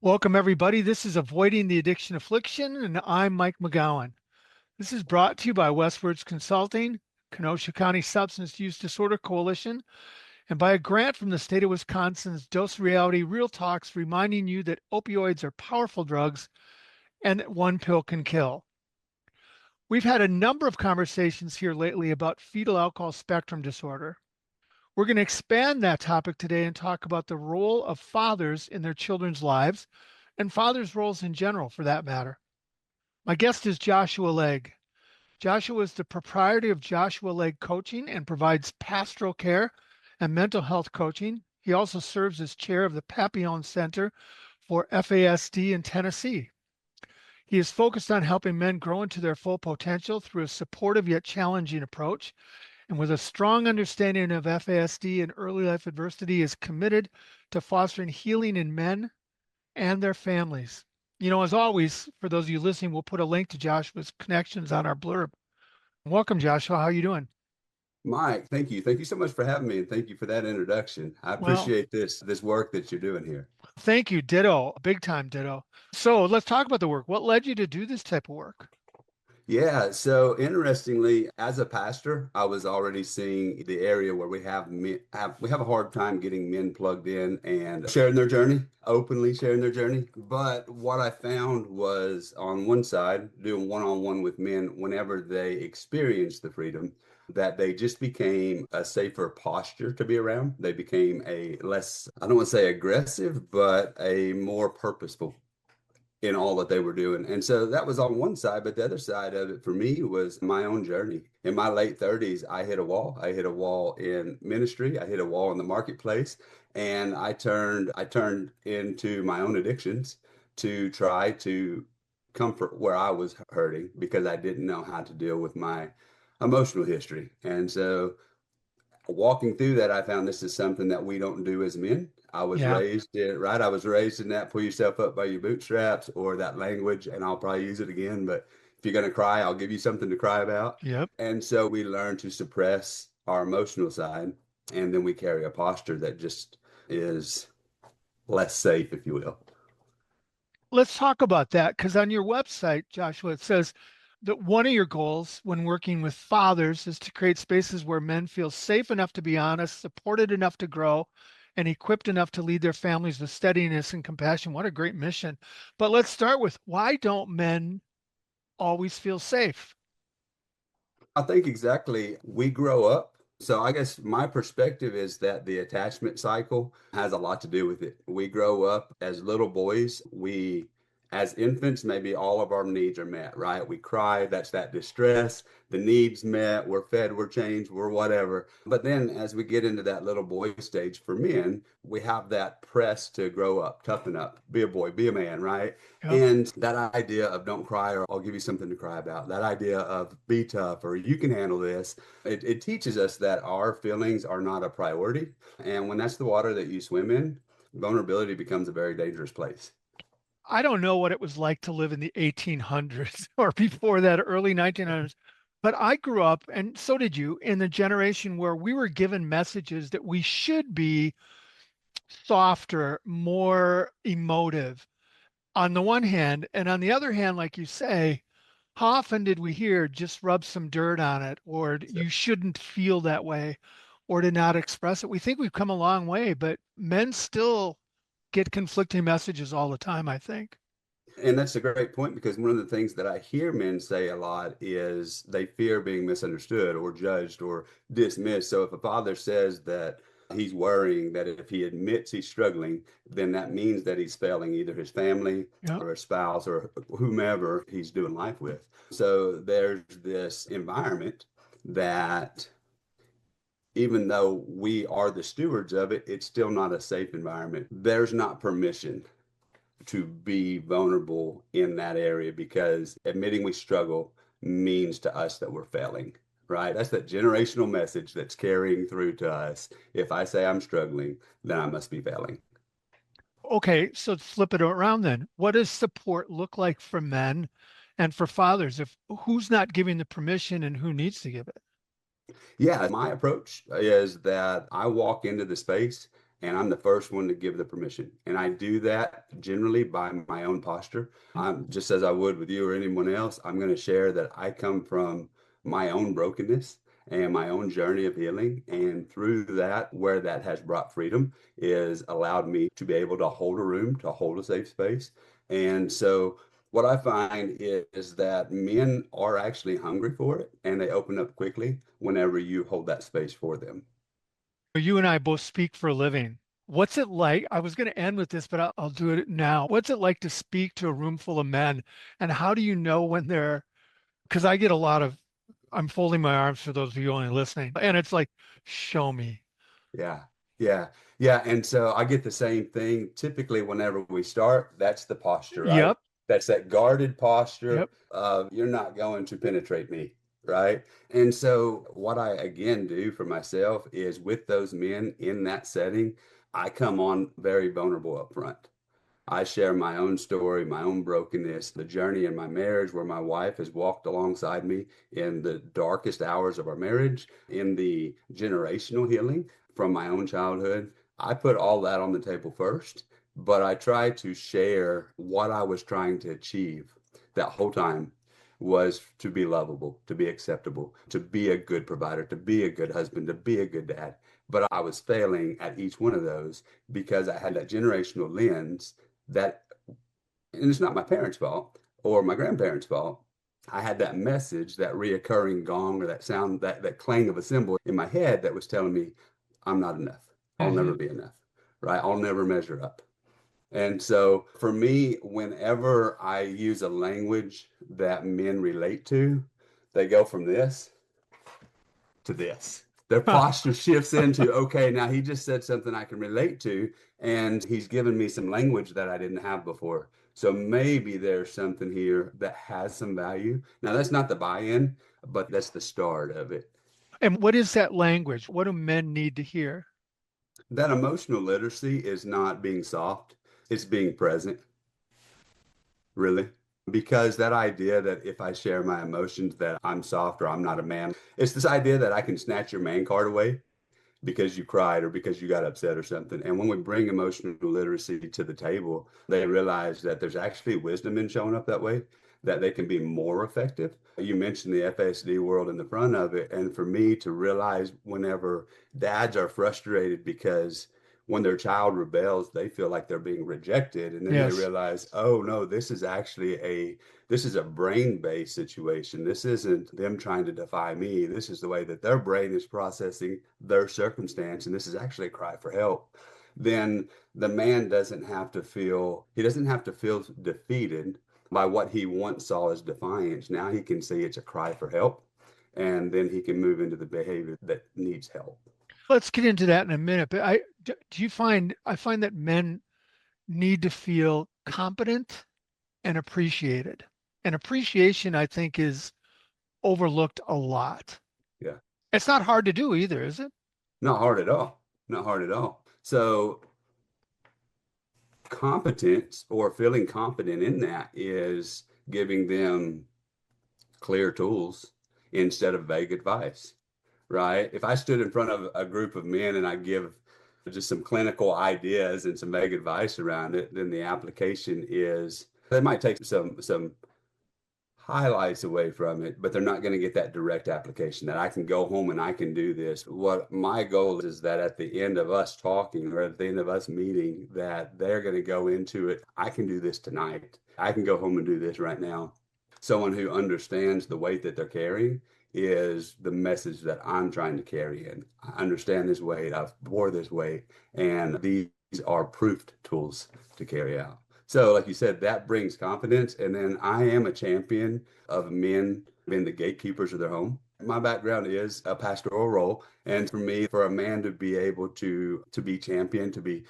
Welcome, everybody. This is Avoiding the Addiction Affliction, and I'm Mike McGowan. This is brought to you by Westwards Consulting, Kenosha County Substance Use Disorder Coalition, and by a grant from the state of Wisconsin's Dose Reality Real Talks, reminding you that opioids are powerful drugs and that one pill can kill. We've had a number of conversations here lately about fetal alcohol spectrum disorder. We're going to expand that topic today and talk about the role of fathers in their children's lives and fathers' roles in general, for that matter. My guest is Joshua Legg. Joshua is the proprietor of Joshua Legg Coaching and provides pastoral care and mental health coaching. He also serves as chair of the Papillion Center for FASD in Tennessee. He is focused on helping men grow into their full potential through a supportive yet challenging approach, and with a strong understanding of FASD and early life adversity, is committed to fostering healing in men and their families. As always, for those of you listening, we'll put a link to Joshua's connections on our blurb. Welcome, Joshua. How are you doing? Mike, thank you. Thank you so much for having me, and thank you for that introduction. I Well, appreciate this work that you're doing here. thank you. Ditto. Big time ditto. So let's talk about the work. What led you to do this type of work? Yeah, so interestingly, as a pastor, I was already seeing the area where we have a hard time getting men plugged in and sharing their journey, openly sharing their journey. But what I found was on one side, doing one-on-one with men whenever they experienced the freedom, that they just became a safer posture to be around. They became a less, I don't want to say aggressive, but a more purposeful in all that they were doing. And so that was on one side, but the other side of it for me was my own journey. In my late 30s, I hit a wall. I hit a wall in ministry. I hit a wall in the marketplace, and I turned into my own addictions to try to comfort where I was hurting because I didn't know how to deal with my emotional history. And so walking through that, I found this is something that we don't do as men. I was Yeah. raised in, right? I was raised in that pull yourself up by your bootstraps or that language, and I'll probably use it again. But if you're going to cry, I'll give you something to cry about. Yep. And so we learn to suppress our emotional side, and then we carry a posture that just is less safe, if you will. Let's talk about that because on your website, Joshua, it says that one of your goals when working with fathers is to create spaces where men feel safe enough to be honest, supported enough to grow, and equipped enough to lead their families with steadiness and compassion. What a great mission. But let's start with, why don't men always feel safe? I think exactly. We grow up. So I guess my perspective is that the attachment cycle has a lot to do with it. We grow up as little boys. As infants, maybe all of our needs are met, right? We cry, that's that distress. The needs met, we're fed, we're changed, we're whatever. But then as we get into that little boy stage for men, we have that press to grow up, toughen up, be a boy, be a man, right? Yep. And that idea of don't cry or I'll give you something to cry about, that idea of be tough or you can handle this, it teaches us that our feelings are not a priority. And when that's the water that you swim in, vulnerability becomes a very dangerous place. I don't know what it was like to live in the 1800s or before that, early 1900s, but I grew up, and so did you, in the generation where we were given messages that we should be softer, more emotive on the one hand. And on the other hand, like you say, how often did we hear just rub some dirt on it, or you shouldn't feel that way, or to not express it? We think we've come a long way, but men still get conflicting messages all the time, I think. And that's a great point because one of the things that I hear men say a lot is they fear being misunderstood or judged or dismissed. So if a father says that he's worrying that if he admits he's struggling, then that means that he's failing either his family Yeah. or his spouse or whomever he's doing life with. So there's this environment that even though we are the stewards of it, it's still not a safe environment. There's not permission to be vulnerable in that area because admitting we struggle means to us that we're failing, right? That's that generational message that's carrying through to us. If I say I'm struggling, then I must be failing. Okay, so flip it around then. What does support look like for men and for fathers? If who's not giving the permission and who needs to give it? Yeah, my approach is that I walk into the space And I'm the first one to give the permission. And I do that generally by my own posture. I'm just as I would with you or anyone else, I'm going to share that I come from my own brokenness and my own journey of healing. And through that, where that has brought freedom is allowed me to be able to hold a room, to hold a safe space. And so what I find is that men are actually hungry for it and they open up quickly whenever you hold that space for them. You and I both speak for a living. What's it like? I was going to end with this, but I'll do it now. What's it like to speak to a room full of men? And how do you know when they're, because I get a lot of, I'm folding my arms for those of you only listening. And it's like, show me. Yeah, yeah, yeah. And so I get the same thing typically whenever we start. That's the posture, right? Yep. That's that guarded posture Yep. of you're not going to penetrate me, right? And so what I again do for myself is with those men in that setting, I come on very vulnerable up front. I share my own story, my own brokenness, the journey in my marriage where my wife has walked alongside me in the darkest hours of our marriage, in the generational healing from my own childhood. I put all that on the table first, but I try to share what I was trying to achieve that whole time was to be lovable, to be acceptable, to be a good provider, to be a good husband, to be a good dad. But I was failing at each one of those because I had that generational lens that, and it's not my parents' fault or my grandparents' fault. I had that message, that reoccurring gong or that sound, that clang of a cymbal in my head that was telling me, I'm not enough. I'll Hmm. never be enough, right? I'll never measure up. And so for me, whenever I use a language that men relate to, they go from this to this. Their posture shifts into, okay, now he just said something I can relate to, and he's given me some language that I didn't have before. So maybe there's something here that has some value. Now, that's not the buy-in, but that's the start of it. And what is that language? What do men need to hear? That emotional literacy is not being soft, it's being present, really. Because that idea that if I share my emotions that I'm soft or I'm not a man, it's this idea that I can snatch your man card away because you cried or because you got upset or something. And when we bring emotional literacy to the table, they realize that there's actually wisdom in showing up that way, that they can be more effective. You mentioned the FASD world in the front of it. And for me to realize whenever dads are frustrated because when their child rebels, they feel like they're being rejected. And then they Yes. realize, oh no, this is a brain-based situation. This isn't them trying to defy me. This is the way that their brain is processing their circumstance, and this is actually a cry for help. Then the man doesn't have to feel defeated by what he once saw as defiance. Now he can see it's a cry for help, and then he can move into the behavior that needs help. Let's get into that in a minute. But do you find, I find that men need to feel competent and appreciated. And appreciation, I think, is overlooked a lot. Yeah, It's not hard to do either, is it? not hard at all. Not hard at all. So competence or feeling confident in that is giving them clear tools instead of vague advice, right? If I stood in front of a group of men and I give just some clinical ideas and some vague advice around it, then the application is they might take some highlights away from it, but they're not going to get that direct application that I can go home and I can do this. What my goal is that at the end of us talking or at the end of us meeting, that they're going to go into it. I can do this tonight. I can go home and do this right now. Someone who understands the weight that they're carrying is the message that I'm trying to carry in. I understand this weight. I've bore this weight, and these are proofed tools to carry out. So, like you said, that brings confidence. And then I am a champion of men being the gatekeepers of their home. My background is a pastoral role. And for me, for a man to be able to be champion, to be,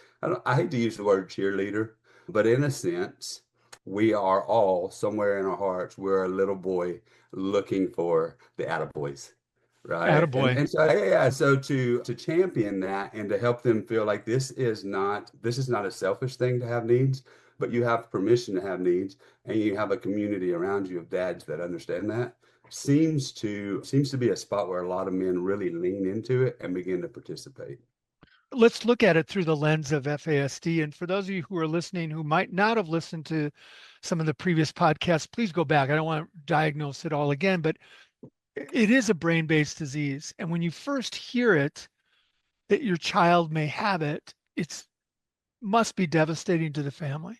I hate to use the word cheerleader, but in a sense, we are all somewhere in our hearts, we're a little boy looking for the attaboys. Right. And Attaboy. and so yeah, yeah. So to champion that and to help them feel like this is not a selfish thing to have needs, but you have permission to have needs and you have a community around you of dads that understand that seems to be a spot where a lot of men really lean into it and begin to participate. let's look at it through the lens of FASD. And for those of you who are listening who might not have listened to some of the previous podcasts, please go back. I don't want to diagnose it all again, but it is a brain-based disease. And when you first hear it, that your child may have it, it's must be devastating to the family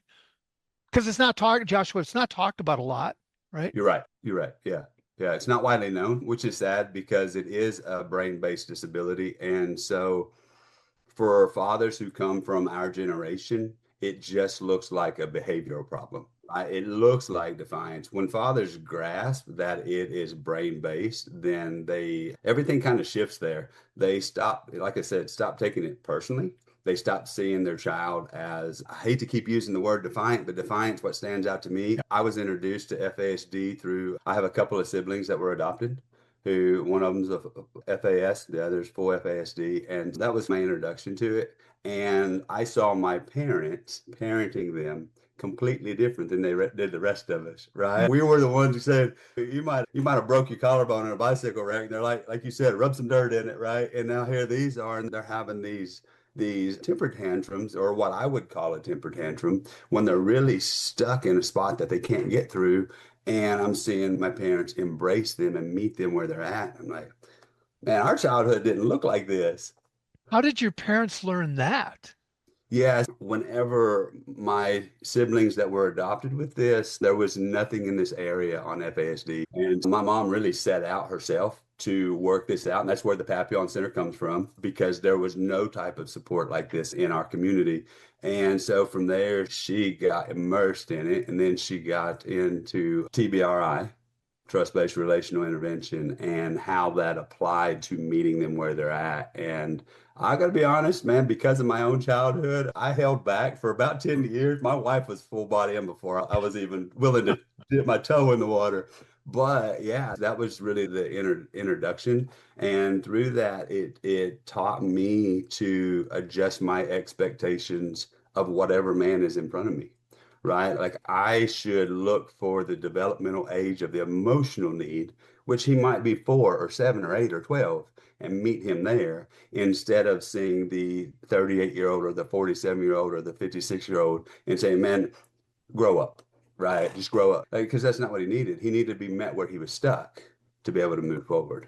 because it's not talked, Joshua, it's not talked about a lot, right? You're right. You're right. Yeah. Yeah. It's not widely known, which is sad because it is a brain-based disability. And so for fathers who come from our generation, it just looks like a behavioral problem. It looks like defiance. When fathers grasp that it is brain-based, then everything kind of shifts there. They stop, like I said, stop taking it personally. They stop seeing their child as, I hate to keep using the word defiant, but defiance, what stands out to me. I was introduced to FASD through, I have a couple of siblings that were adopted who one of them's a FAS, the other's full FASD, and that was my introduction to it. And I saw my parents parenting them completely different than they did the rest of us, right? We were the ones who said you might have broke your collarbone on a bicycle wreck, and they're like you said, rub some dirt in it, right? And now here these are, and they're having these temper tantrums, or what I would call a temper tantrum, when they're really stuck in a spot that they can't get through. And I'm seeing my parents embrace them and meet them where they're at. I'm like, man, our childhood didn't look like this. How did your parents learn that? Yes, whenever my siblings that were adopted with this, there was nothing in this area on FASD. And my mom really set out herself to work this out. And that's where the Papillion Center comes from, because there was no type of support like this in our community. And so from there, she got immersed in it. And then she got into TBRI, trust-based relational intervention, and how that applied to meeting them where they're at. And I got to be honest, man, because of my own childhood, I held back for about 10 years. My wife was full body in before I was even willing to dip my toe in the water. But yeah, that was really the introduction. And through that, it taught me to adjust my expectations of whatever man is in front of me, right? Like I should look for the developmental age of the emotional need, which he might be 4 or 7 or 8 or 12, and meet him there instead of seeing the 38-year-old or the 47-year-old or the 56-year-old and saying, man, grow up, right? Just grow up. Because that's not what he needed. He needed to be met where he was stuck to be able to move forward.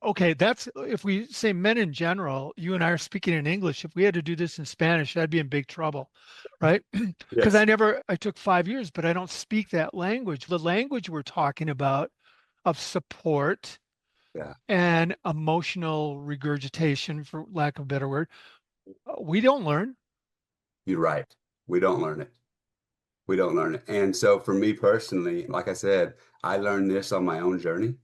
Okay, that's if we say men in general, you and I are speaking in English. If we had to do this in Spanish, I'd be in big trouble, right? Because Yes. I took 5 years, but I don't speak that language. The language we're talking about of support Yeah, and emotional regurgitation, for lack of a better word, we don't learn. you're right. We don't learn it. We don't learn it. And so for me personally, like I said, I learned this on my own journey.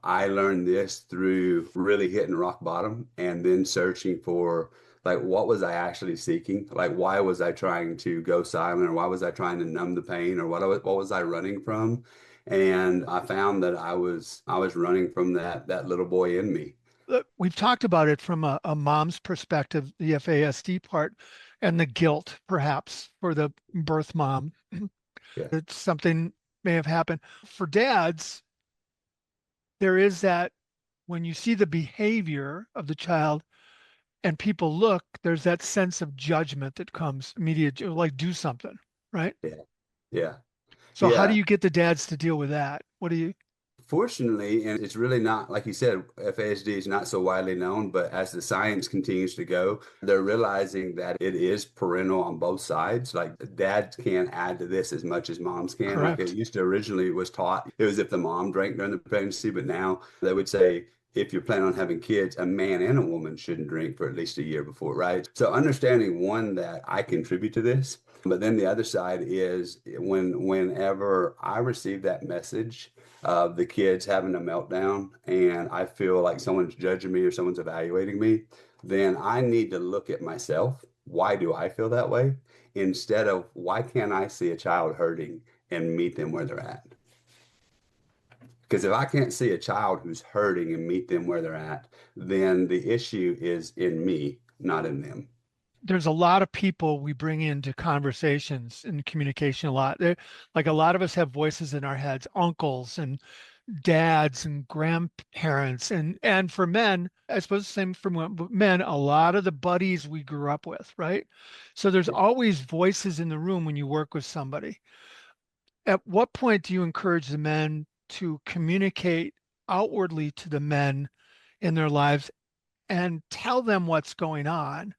I learned this through really hitting rock bottom and then searching for, like, what was I actually seeking? Like, why was I trying to go silent, or why was I trying to numb the pain, or what was I running from? And I found that I was running from that little boy in me. We've talked about it from a mom's perspective, the FASD part, and the guilt perhaps for the birth mom. Yeah. That something may have happened. For dads, there is that when you see the behavior of the child and people look, there's that sense of judgment that comes immediate, like do something, right? Yeah. Yeah. So how do Yeah. you get the dads to deal with that? What do you, Fortunately, and it's really not, like you said, FASD is not so widely known, but as the science continues to go, they're realizing that it is parental on both sides. Like dads can add to this as much as moms can. Like it correct? used to originally was taught, it was if the mom drank during the pregnancy, but now they would say, if you're planning on having kids, a man and a woman shouldn't drink for at least a year before, right? So understanding one, that I contribute to this, but then the other side is whenever I receive that message of the kids having a meltdown and I feel like someone's judging me or someone's evaluating me, then I need to look at myself. Why do I feel that way? Instead of why can't I see a child hurting and meet them where they're at? Because if I can't see a child who's hurting and meet them where they're at, then the issue is in me, not in them. There's a lot of people we bring into conversations and communication a lot. They're, like a lot of us have voices in our heads, uncles and dads and grandparents, and for men, I suppose the same for men, a lot of the buddies we grew up with, right? So there's always voices in the room when you work with somebody. At what point do you encourage the men to communicate outwardly to the men in their lives and tell them what's going on?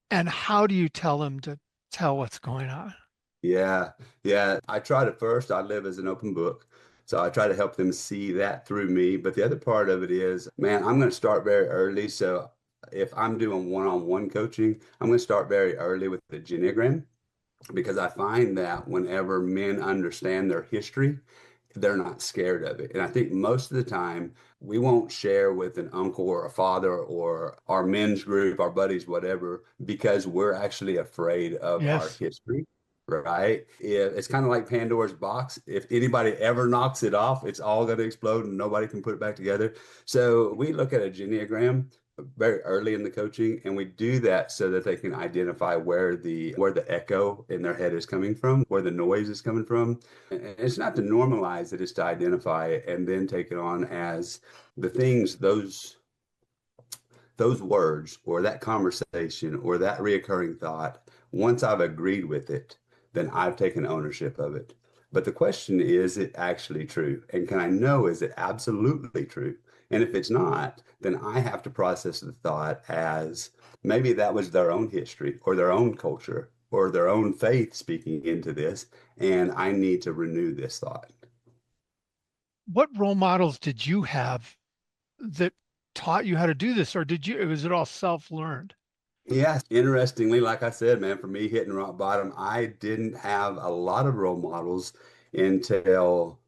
And how do you tell them to tell what's going on? Yeah, yeah. I try to first, I live as an open book. So I try to help them see that through me. But the other part of it is, man, I'm going to start very early. So if I'm doing one-on-one coaching, I'm going to start very early with the Geneagram because I find that whenever men understand their history, they're not scared of it. And I think most of the time we won't share with an uncle or a father or our men's group, our buddies, whatever, because we're actually afraid of our Yes. history. Right? It's kind of like Pandora's box. If anybody ever knocks it off, it's all going to explode and nobody can put it back together. So we look at a Geneagram very early in the coaching, and we do that so that they can identify where the echo in their head is coming from, where the noise is coming from. And it's not to normalize it, it's to identify it and then take it on as the things, those words or that conversation or that reoccurring thought, once I've agreed with it, then I've taken ownership of it. But the question is it actually true? And can I know, is it absolutely true? And if it's not, then I have to process the thought as maybe that was their own history or their own culture or their own faith speaking into this, and I need to renew this thought. What role models did you have that taught you how to do this, or was it all self-learned? Yeah, interestingly, like I said, man, for me hitting rock bottom, I didn't have a lot of role models until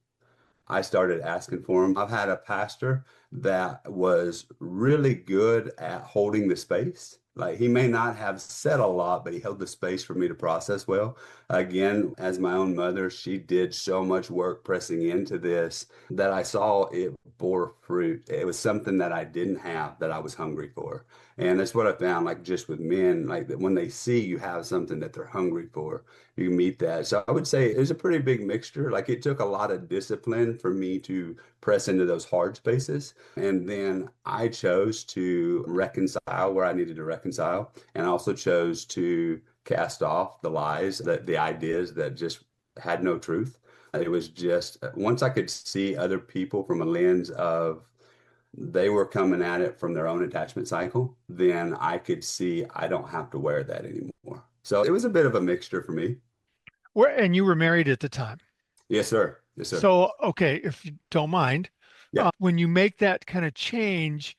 I started asking for them. I've had a pastor that was really good at holding the space. Like he may not have said a lot, but he held the space for me to process well. Again, as my own mother, she did so much work pressing into this that I saw it bore fruit. It was something that I didn't have that I was hungry for. And that's what I found, like just with men, like that when they see you have something that they're hungry for, you meet that. So I would say it was a pretty big mixture. Like it took a lot of discipline for me to press into those hard spaces. And then I chose to reconcile where I needed to reconcile. And I also chose to cast off the lies, the ideas that just had no truth. It was just once I could see other people from a lens of they were coming at it from their own attachment cycle, then I could see I don't have to wear that anymore. So it was a bit of a mixture for me. And you were married at the time. Yes, sir. Yes, sir. So, okay, if you don't mind, Yeah. when you make that kind of change,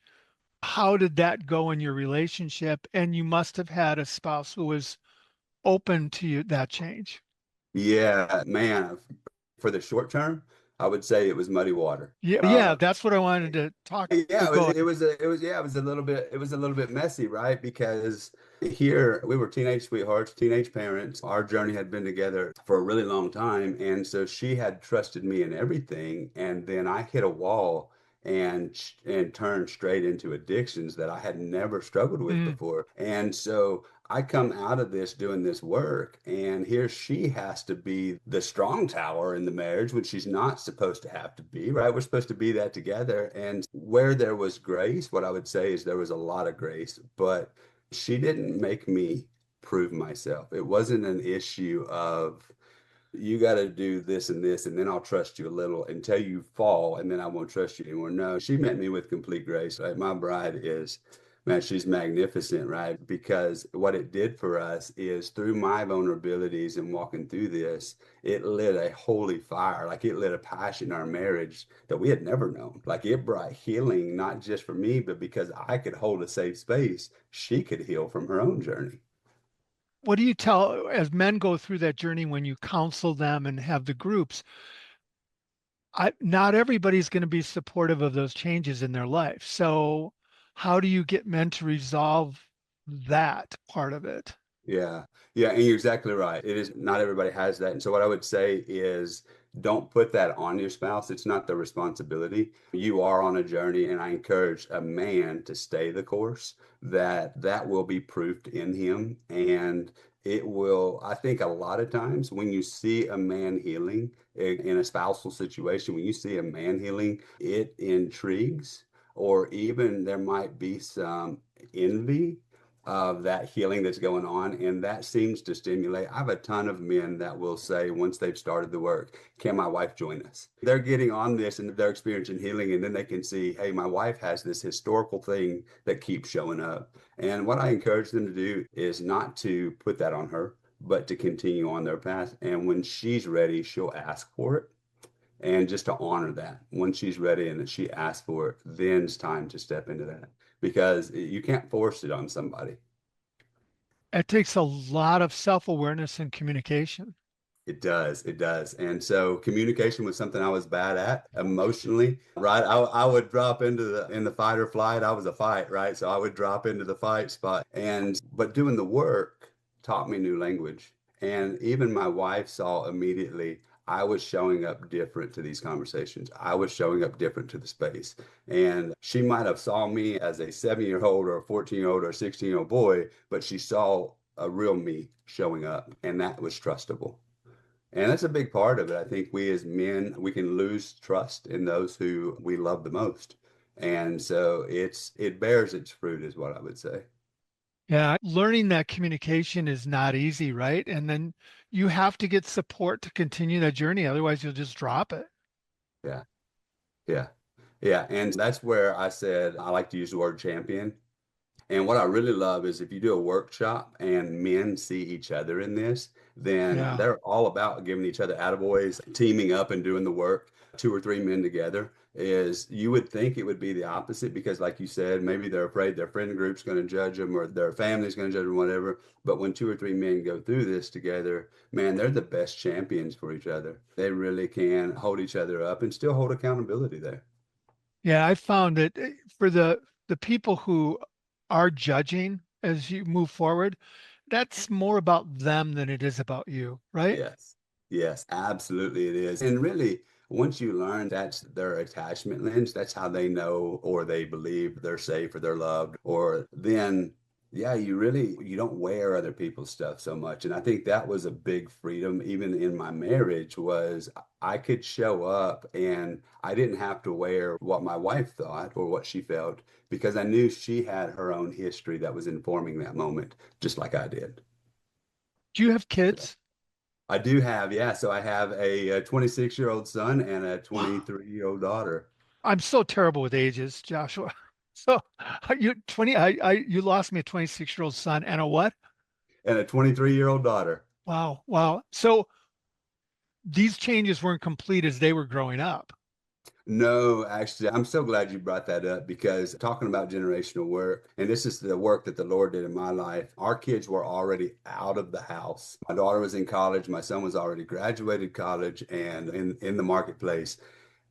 how did that go in your relationship? And you must have had a spouse who was open to that change. Yeah, man. For the short term, I would say it was muddy water. Yeah, yeah, that's what I wanted to talk. Yeah, Go ahead. it was a little bit messy, right? Because here we were teenage sweethearts, teenage parents. Our journey had been together for a really long time, and so she had trusted me in everything, and then I hit a wall and turned straight into addictions that I had never struggled with Mm. before. And so I come out of this doing this work, and here she has to be the strong tower in the marriage, which she's not supposed to have to be, right? We're supposed to be that together. And where there was grace, what I would say is there was a lot of grace, but she didn't make me prove myself. It wasn't an issue of, you got to do this, and then I'll trust you a little until you fall, and then I won't trust you anymore. No, she met me with complete grace. Right? My bride is, man, she's magnificent, right? Because what it did for us is through my vulnerabilities and walking through this, it lit a holy fire. Like it lit a passion in our marriage that we had never known. Like it brought healing, not just for me, but because I could hold a safe space, she could heal from her own journey. What do you tell as men go through that journey when you counsel them and have the groups? Not everybody's going to be supportive of those changes in their life. So, how do you get men to resolve that part of it? Yeah. Yeah. And you're exactly right. It is not everybody has that. And so what I would say is don't put that on your spouse. It's not their responsibility. You are on a journey, and I encourage a man to stay the course, that will be proofed in him. And it will, I think a lot of times when you see a man healing in a spousal situation, when you see a man healing, it intrigues, or even there might be some envy of that healing that's going on. And that seems to stimulate. I have a ton of men that will say, once they've started the work, can my wife join us? They're getting on this and they're experiencing healing. And then they can see, hey, my wife has this historical thing that keeps showing up. And what I encourage them to do is not to put that on her, but to continue on their path. And when she's ready, she'll ask for it. And just to honor that. When she's ready and that she asks for it, then it's time to step into that because you can't force it on somebody. It takes a lot of self-awareness and communication. It does. It does. And so communication was something I was bad at emotionally, right? I would drop into in the fight or flight. I was a fight, right? So I would drop into the fight spot. But doing the work taught me new language. And even my wife saw immediately I was showing up different to these conversations. I was showing up different to the space. And she might have saw me as a 7-year-old or a 14-year-old or a 16-year-old boy, but she saw a real me showing up, and that was trustable. And that's a big part of it. I think we as men, we can lose trust in those who we love the most. And so it bears its fruit is what I would say. Yeah, learning that communication is not easy, right? And then you have to get support to continue that journey. Otherwise, you'll just drop it. Yeah. Yeah. Yeah. And that's where I said I like to use the word champion. And what I really love is if you do a workshop and men see each other in this, then Yeah. they're all about giving each other attaboys, teaming up and doing the work. 2 or 3 men together is you would think it would be the opposite because, like you said, maybe they're afraid their friend group's going to judge them or their family's going to judge them, whatever. But when 2 or 3 men go through this together, man, they're the best champions for each other. They really can hold each other up and still hold accountability there. Yeah, I found that for the people who are judging as you move forward, that's more about them than it is about you, right? Yes. Yes, absolutely it is. And really, once you learn that's their attachment lens, that's how they know or they believe they're safe or they're loved, or then yeah, you don't wear other people's stuff so much. And I think that was a big freedom even in my marriage was I could show up and I didn't have to wear what my wife thought or what she felt because I knew she had her own history that was informing that moment, just like I did. Do you have kids? I do have, yeah. So I have a 26-year-old son and a Wow. 23-year-old daughter I'm so terrible with ages, Joshua. So you 20, you lost me a 26-year-old son and a what? and a 23-year-old daughter. Wow, wow. So these changes weren't complete as they were growing up. No, actually, I'm so glad you brought that up because talking about generational work, and this is the work that the Lord did in my life, our kids were already out of the house. My daughter was in college, my son was already graduated college and in the marketplace.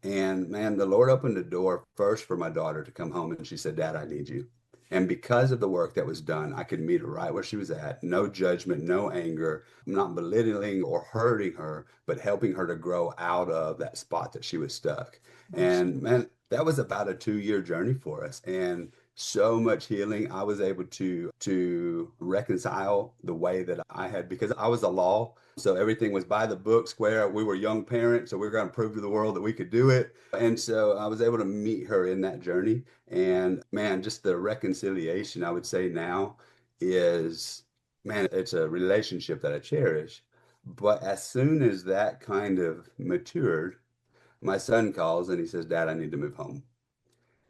And man, the Lord opened the door first for my daughter to come home and she said, Dad, I need you. And because of the work that was done, I could meet her right where she was at. No judgment, no anger. I'm not belittling or hurting her, but helping her to grow out of that spot that she was stuck. And man, that was about a 2-year journey for us. And so much healing. I was able to reconcile the way that I had because I was a law. So everything was by the book square. We were young parents, so we were going to prove to the world that we could do it. And so I was able to meet her in that journey. And man, just the reconciliation, I would say now is, man, it's a relationship that I cherish. But as soon as that kind of matured, my son calls and he says, Dad, I need to move home.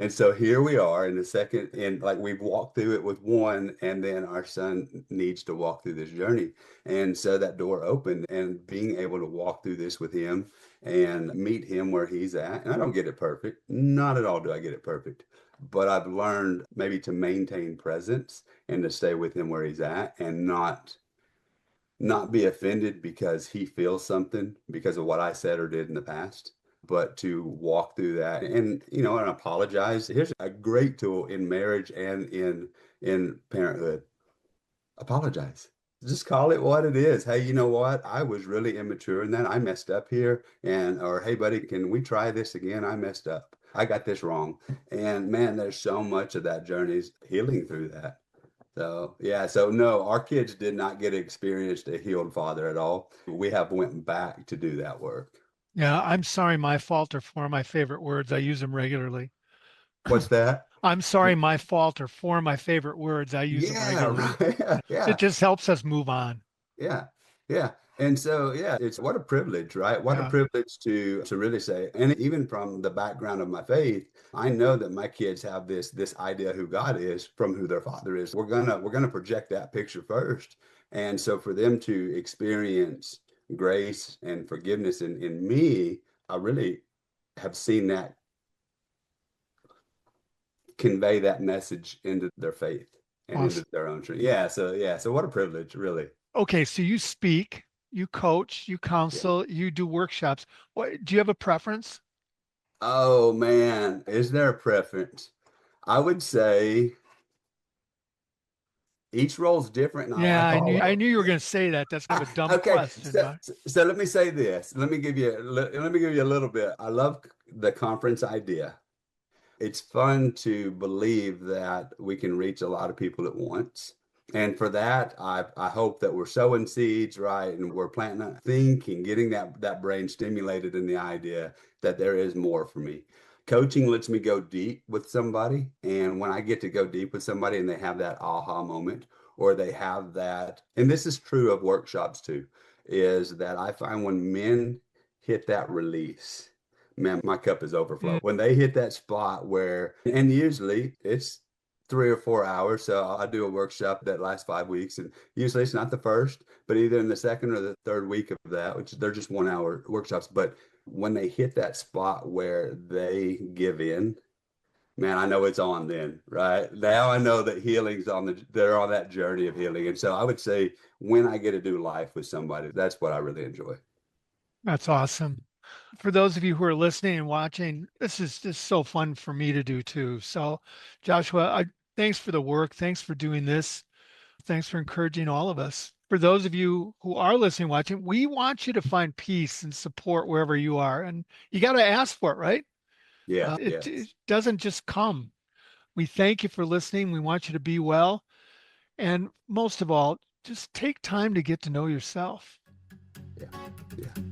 And so here we are in the second, and like we've walked through it with one, and then our son needs to walk through this journey. And so that door opened, and being able to walk through this with him and meet him where he's at. And I don't get it perfect. Not at all do I get it perfect. But I've learned maybe to maintain presence and to stay with him where he's at and not be offended because he feels something because of what I said or did in the past, but to walk through that and apologize. Here's a great tool in marriage and in parenthood. Apologize. Just call it what it is. Hey, you know what? I was really immature in that. I messed up here. And or hey buddy, can we try this again? I messed up. I got this wrong. And man, there's so much of that journey's healing through that. So yeah, so no, our kids did not get experienced a healed father at all. We have went back to do that work. Yeah, I'm sorry, my fault are four of my favorite words. I use them regularly. What's that? I'm sorry, my fault are four of my favorite words. I use them Yeah, regularly. right. It Yeah, just helps us move on. yeah, yeah. And so, yeah, it's what a privilege, right? What a Yeah, privilege to really say. And even from the background of my faith, I know that my kids have this idea who God is from who their father is. We're gonna project that picture first. And so for them to experience grace and forgiveness in me, I really have seen that convey that message into their faith and into awesome. their own truth. Yeah, so what a privilege, really. Okay, so you speak, you coach, you Yeah. counsel, you do workshops. What, do you have a preference? Oh man, is there a preference? I would say each role's different and I Yeah, like all I of knew you were them. going to say that. That's kind of a dumb Okay, question, so, but so let me say this. Let me give you a little bit. I love the conference idea. It's fun to believe that we can reach a lot of people at once. And for that, I hope that we're sowing seeds, right? And we're planting that thinking, getting that brain stimulated in the idea that there is more for me. Coaching lets me go deep with somebody. And when I get to go deep with somebody and they have that aha moment, or they have that, and this is true of workshops too, is that I find when men hit that release, man, my cup is overflow. mm, When they hit that spot where, and usually it's 3 or 4 hours. So I do a workshop that lasts 5 weeks, and usually it's not the first, but either in the second or the third week of that, which they're just 1 hour workshops. But when they hit that spot where they give in, man, I know it's on then, right? Now I know that they're on that journey of healing. And so I would say when I get to do life with somebody, that's what I really enjoy. that's awesome. For those of you who are listening and watching, this is just so fun for me to do too. So, Joshua, thanks for the work. Thanks for doing this. Thanks for encouraging all of us. For those of you who are listening, watching, we want you to find peace and support wherever you are. And you got to ask for it, right? Yeah, It yes. doesn't just come. We thank you for listening. We want you to be well. And most of all, just take time to get to know yourself. Yeah. Yeah.